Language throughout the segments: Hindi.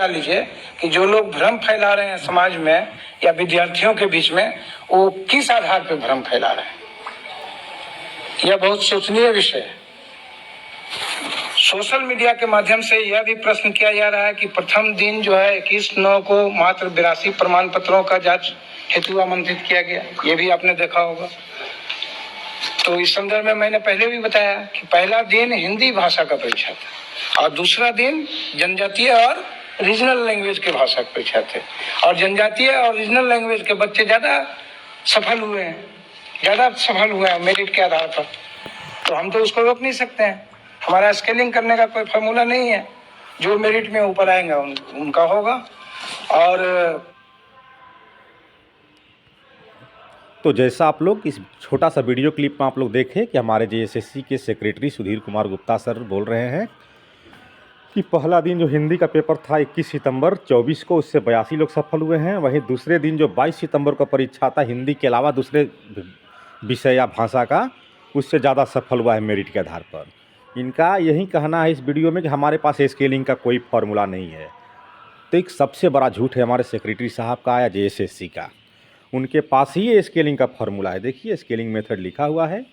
लीजिए कि जो लोग भ्रम फैला रहे हैं समाज में या विद्यार्थियों के बीच में, वो किस आधार पर भ्रम फैला रहे हैं। यह बहुत सोचनीय विषय है। सोशल मीडिया के माध्यम से यह भी प्रश्न किया जा रहा है कि प्रथम दिन जो है 21/9 को मात्र 82 प्रमाण पत्रों का जांच हेतु आमंत्रित किया गया। ये भी आपने देखा होगा। तो इस संदर्भ में मैंने पहले भी बताया कि पहला दिन हिंदी भाषा का परीक्षा था और दूसरा दिन जनजातीय और रीजनल लैंग्वेज के भाषा के परीक्षा थे। और जनजातीय और रीजनल लैंग्वेज के बच्चे ज़्यादा सफल हुए हैं मेरिट के आधार पर। तो हम तो उसको रोक नहीं सकते हैं। हमारा स्केलिंग करने का कोई फार्मूला नहीं है। जो मेरिट में ऊपर आएंगे उनका होगा। और तो जैसा आप लोग इस छोटा सा वीडियो क्लिप में आप लोग देखें कि हमारे जेएसएससी के सेक्रेटरी सुधीर कुमार गुप्ता सर बोल रहे हैं कि पहला दिन जो हिंदी का पेपर था 21 सितंबर 24 को, उससे 82 लोग सफल हुए हैं। वहीं दूसरे दिन जो 22 सितंबर को परीक्षा था हिंदी के अलावा दूसरे विषय या भाषा का, उससे ज़्यादा सफल हुआ है मेरिट के आधार पर। इनका यही कहना है इस वीडियो में कि हमारे पास स्केलिंग का कोई फार्मूला नहीं है। तो एक सबसे बड़ा झूठ है हमारे सेक्रेटरी साहब का या जेएसएससी का। उनके पास ही ये स्केलिंग का फार्मूला है। देखिए स्केलिंग मेथड लिखा हुआ है,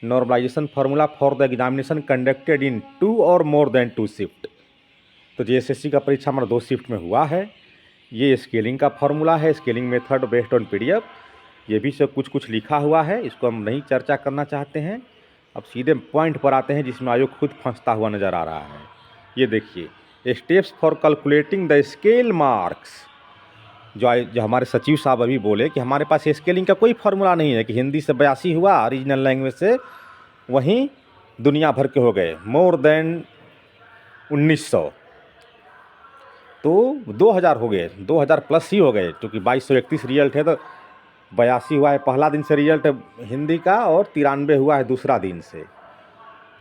normalisation formula for the examination conducted in 2 और मोर देन 2 शिफ्ट। तो जेएसएससी का परीक्षा हमारा 2 शिफ्ट में हुआ है। ये स्केलिंग का फार्मूला है, scaling method based on PDF. ये भी सब कुछ लिखा हुआ है, इसको हम नहीं चर्चा करना चाहते हैं। अब सीधे पॉइंट पर आते हैं जिसमें आयोग खुद फंसता हुआ नज़र आ रहा है। ये देखिए steps for calculating the scale marks. जो हमारे सचिव साहब अभी बोले कि हमारे पास स्केलिंग का कोई फार्मूला नहीं है कि हिंदी से 82 हुआ, रीजनल लैंग्वेज से वहीं दुनिया भर के हो गए मोर देन 1900, तो 2000 हो गए, 2000 प्लस ही हो गए। क्योंकि 2231 रिजल्ट है तो 82 हुआ है पहला दिन से रिजल्ट हिंदी का और 93 हुआ है दूसरा दिन से,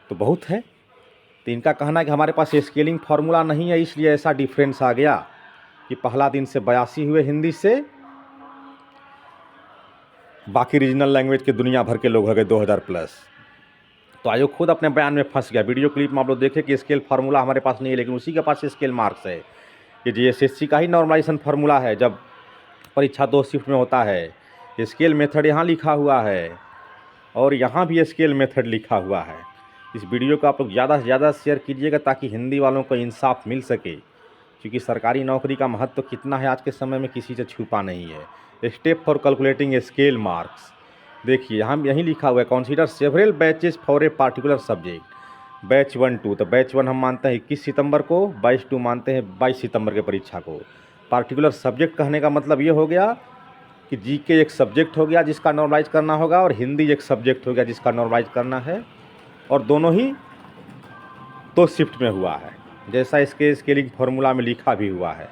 तो बहुत है। तो इनका कहना है कि हमारे पास स्केलिंग फार्मूला नहीं है, इसलिए ऐसा डिफरेंस आ गया कि पहला दिन से 82 हुए हिंदी से, बाकी रीजनल लैंग्वेज के दुनिया भर के लोग हो गए 2000 प्लस। तो आयोग खुद अपने बयान में फंस गया। वीडियो क्लिप में आप लोग देखें कि स्केल फार्मूला हमारे पास नहीं है, लेकिन उसी के पास स्केल मार्क्स है। ये जेएसएससी का ही नॉर्मलाइजेशन फार्मूला है जब परीक्षा 2 शिफ्ट में होता है। स्केल मेथड यहाँ लिखा हुआ है और यहाँ भी स्केल मेथड लिखा हुआ है। इस वीडियो को आप लोग ज़्यादा से ज़्यादा शेयर कीजिएगा ताकि हिंदी वालों को इंसाफ मिल सके, क्योंकि सरकारी नौकरी का महत्व कितना है आज के समय में किसी से छुपा नहीं है। Step for calculating scale marks देखिए यहाँ यहीं लिखा हुआ है, consider several batches for a particular subject. Batch 1-2, तो बैच 1 हम मानते हैं 21 सितंबर को, बैच 2 मानते हैं 22 सितंबर के परीक्षा को। पार्टिकुलर सब्जेक्ट कहने का मतलब ये हो गया कि जीके एक सब्जेक्ट हो गया जिसका नॉर्मलाइज करना होगा और हिंदी एक सब्जेक्ट हो गया जिसका नॉर्मलाइज करना है, और दोनों ही 2 शिफ्ट में हुआ है जैसा इसके स्केलिंग फार्मूला में लिखा भी हुआ है।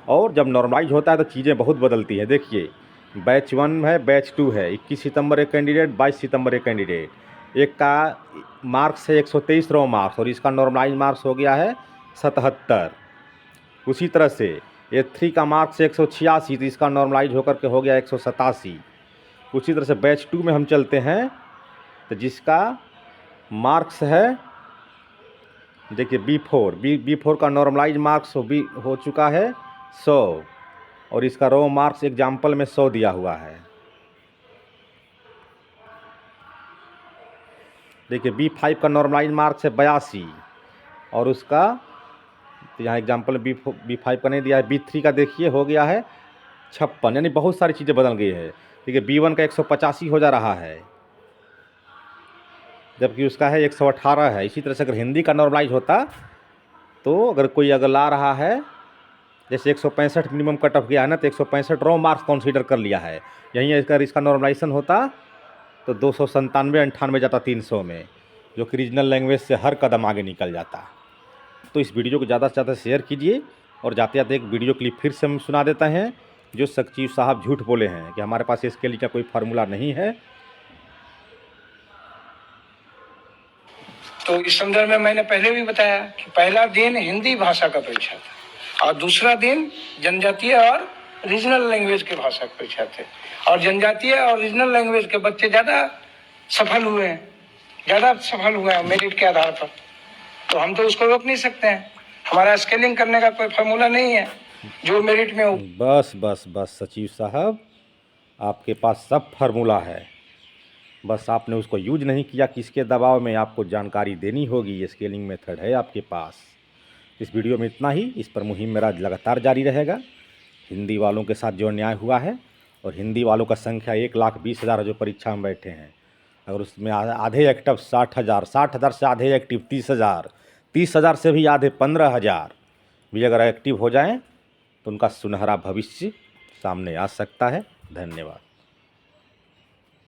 और जब नॉर्मलाइज होता है तो चीज़ें बहुत बदलती हैं। देखिए बैच 1 है, बैच 2 है, 21 सितंबर एक कैंडिडेट, 22 सितंबर एक कैंडिडेट। एक का मार्क्स है 123 रो मार्क्स और इसका नॉर्मलाइज मार्क्स हो गया है 77। उसी तरह से A3 का मार्क्स 186 तो इसका नॉर्मलाइज होकर के हो गया 187। उसी तरह से बैच 2 में हम चलते हैं तो जिसका मार्क्स है देखिए B4 का नॉर्मलाइज मार्क्स हो चुका है 100 और इसका रो मार्क्स एग्जाम्पल में 100 दिया हुआ है। देखिए B5 का नॉर्मलाइज मार्क्स है 82 और उसका तो यहाँ एग्जाम्पल B5 का नहीं दिया है। B3 का देखिए हो गया है 56, यानी बहुत सारी चीज़ें बदल गई है। देखिए B1 का 185 हो जा रहा है जबकि उसका है 118 है। इसी तरह से अगर हिंदी का नॉर्मलाइज होता तो अगर ला रहा है जैसे 165 मिनिमम कट ऑफ गया है ना, तो 165 रो मार्क्स कंसीडर कर लिया है। यहीं अगर इसका नॉर्मलाइजेशन होता तो 297-98 जाता 300 में, जो कि रीजनल लैंग्वेज से हर कदम आगे निकल जाता। तो इस वीडियो को ज़्यादा से ज़्यादा शेयर कीजिए। और जाते जाते एक वीडियो क्लिप फिर से हम सुना देते हैं जो सचिव साहब झूठ बोले हैं कि हमारे पास इसके लिए कोई फार्मूला नहीं है। तो इस संदर्भ में मैंने पहले भी बताया कि पहला दिन हिंदी भाषा का परीक्षा था और दूसरा दिन जनजातीय और रीजनल लैंग्वेज के भाषा के परीक्षा थे। और जनजातीय और रीजनल लैंग्वेज के बच्चे ज़्यादा सफल हुए हैं मेरिट के आधार पर। तो हम तो उसको रोक नहीं सकते हैं। हमारा स्केलिंग करने का कोई फार्मूला नहीं है जो मेरिट में हो। बस बस बस सचिव साहब, आपके पास सब फार्मूला है, बस आपने उसको यूज नहीं किया। किसके दबाव में आपको जानकारी देनी होगी, ये स्केलिंग मेथड है आपके पास। इस वीडियो में इतना ही। इस पर मुहिम मेरा लगातार जारी रहेगा। हिंदी वालों के साथ जो अन्याय हुआ है, और हिंदी वालों का संख्या 1,20,000 जो परीक्षा में बैठे हैं, अगर उसमें आधे एक्टिव 60,000, 60,000 से आधे एक्टिव 30,000, 30,000 से भी आधे 15,000 भी अगर एक्टिव हो जाएं तो उनका सुनहरा भविष्य सामने आ सकता है। धन्यवाद।